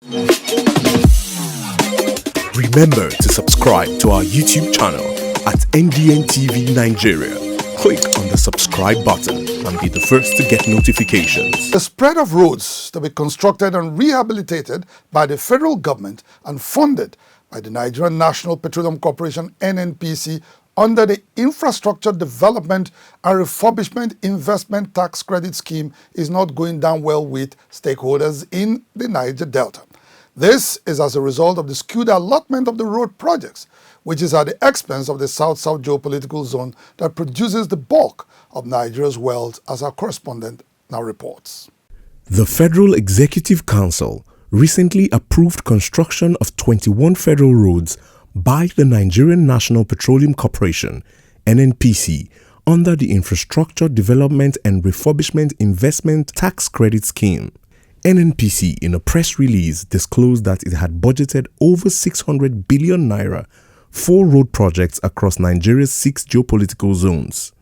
Remember to subscribe to our YouTube channel at NDN TV Nigeria. Click on the subscribe button and be the first to get notifications. The spread of roads to be constructed and rehabilitated by the federal government and funded by the Nigerian National Petroleum Corporation (NNPC) under the Infrastructure Development and Refurbishment Investment Tax Credit Scheme is not going down well with stakeholders in the Niger Delta. This is as a result of the skewed allotment of the road projects, which is at the expense of the South-South geopolitical zone that produces the bulk of Nigeria's wealth, as our correspondent now reports. The Federal Executive Council recently approved construction of 21 federal roads by the Nigerian National Petroleum Corporation (NNPC) under the Infrastructure Development and Refurbishment Investment Tax Credit Scheme. NNPC, in a press release, disclosed that it had budgeted over 600 billion naira for road projects across Nigeria's 6 geopolitical zones.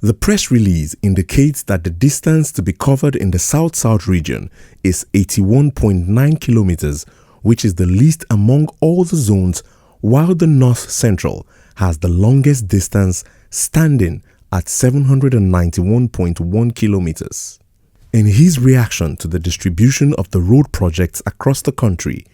The press release indicates that the distance to be covered in the South-South region is 81.9 kilometers, which is the least among all the zones, while the North-Central has the longest distance, standing at 791.1 kilometers. In his reaction to the distribution of the road projects across the country,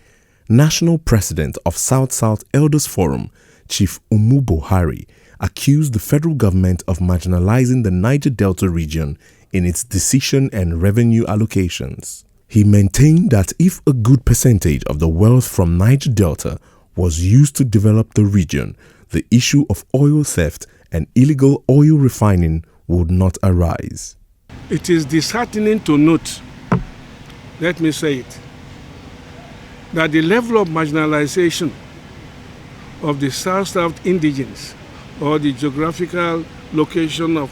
National President of South-South Elders Forum, Chief Umu Buhari, accused the federal government of marginalizing the Niger Delta region in its decision and revenue allocations. He maintained that if a good percentage of the wealth from Niger Delta was used to develop the region, the issue of oil theft and illegal oil refining would not arise. It is disheartening to note, let me say it, that the level of marginalization of the South-South indigenes, or the geographical location of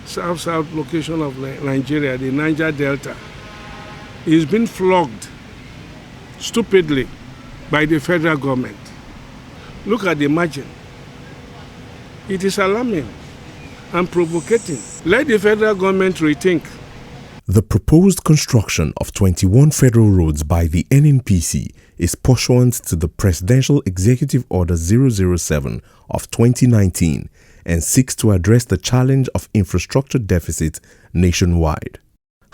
South-South location of Nigeria, the Niger Delta, is being flogged stupidly by the federal government. Look at the margin. It is alarming and provocating. Let the federal government rethink. The proposed construction of 21 federal roads by the NNPC is pursuant to the Presidential Executive Order 007 of 2019 and seeks to address the challenge of infrastructure deficit nationwide.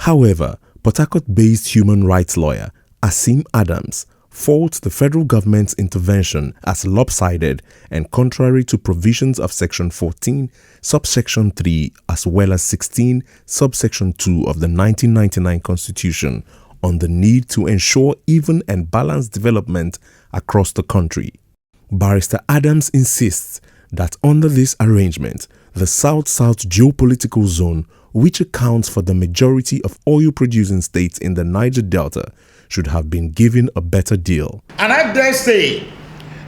However, Port Harcourt-based human rights lawyer Asim Adams faults the federal government's intervention as lopsided and contrary to provisions of Section 14, Subsection 3, as well as 16, Subsection 2 of the 1999 Constitution on the need to ensure even and balanced development across the country. Barrister Adams insists that under this arrangement, the South-South geopolitical zone, which accounts for the majority of oil-producing states in the Niger Delta, should have been given a better deal. And I dare say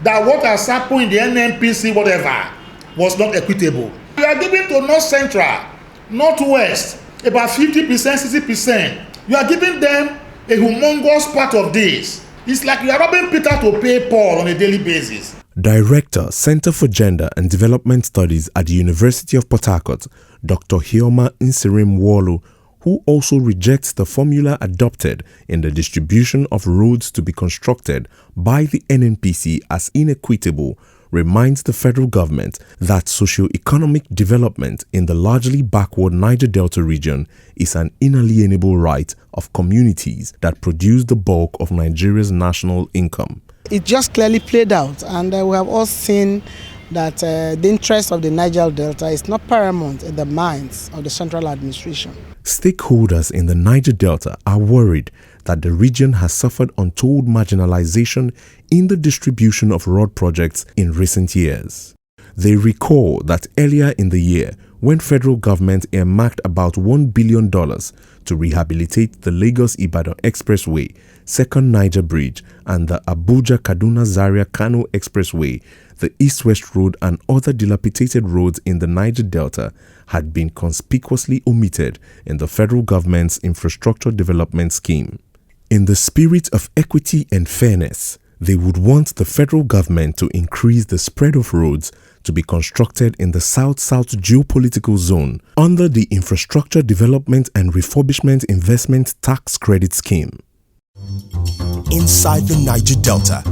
that what has happened in the NNPC, whatever, was not equitable. You are giving to North Central, Northwest, about 50%, 60%. You are giving them a humongous part of this. It's like you are robbing Peter to pay Paul on a daily basis. Director, Center for Gender and Development Studies at the University of Port Harcourt, Dr. Hioma Nsirim-Wolu, who also rejects the formula adopted in the distribution of roads to be constructed by the NNPC as inequitable, reminds the federal government that socio-economic development in the largely backward Niger Delta region is an inalienable right of communities that produce the bulk of Nigeria's national income. It just clearly played out, and we have all seen that the interest of the Niger Delta is not paramount in the minds of the central administration. Stakeholders in the Niger Delta are worried that the region has suffered untold marginalization in the distribution of road projects in recent years. They recall that earlier in the year, when federal government earmarked about $1 billion to rehabilitate the Lagos-Ibadan Expressway, Second Niger Bridge, and the Abuja-Kaduna-Zaria-Kano Expressway, the East-West Road and other dilapidated roads in the Niger Delta had been conspicuously omitted in the federal government's infrastructure development scheme. In the spirit of equity and fairness, they would want the federal government to increase the spread of roads to be constructed in the South-South geopolitical zone under the Infrastructure Development and Refurbishment Investment Tax Credit Scheme. Inside the Niger Delta,